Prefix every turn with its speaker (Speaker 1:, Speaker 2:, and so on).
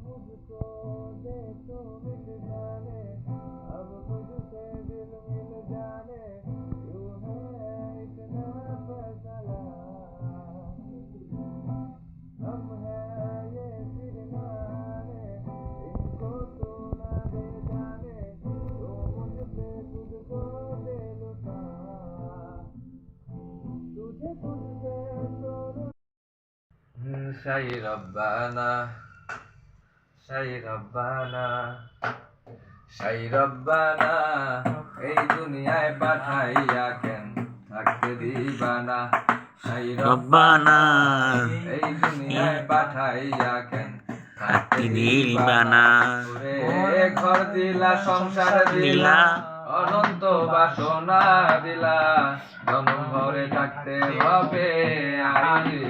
Speaker 1: मुझको दे तो मिल जाने, अब तुझसे दिल मिल जाने, यूं है इतना फैसला, हम है ये फिर न आने, इनको तू न दे जाने, तू मुझसे खुद को दे लुटा, तुझे तुझसे तोड़। शाही रब्बाना, শাই রব্বানা, শাই রব্বানা, এই দুনিয়ায় পাঠাইয়া কেন থাকতে দিবানা, শাই রব্বানা, এই দুনিয়ায় পাঠাইয়া কেন থাকতে দিবানা, ওরে ঘর দিলা সংসার দিলা অনন্ত বাসনা দিলা, জনম ঘরে থাকতে হবে।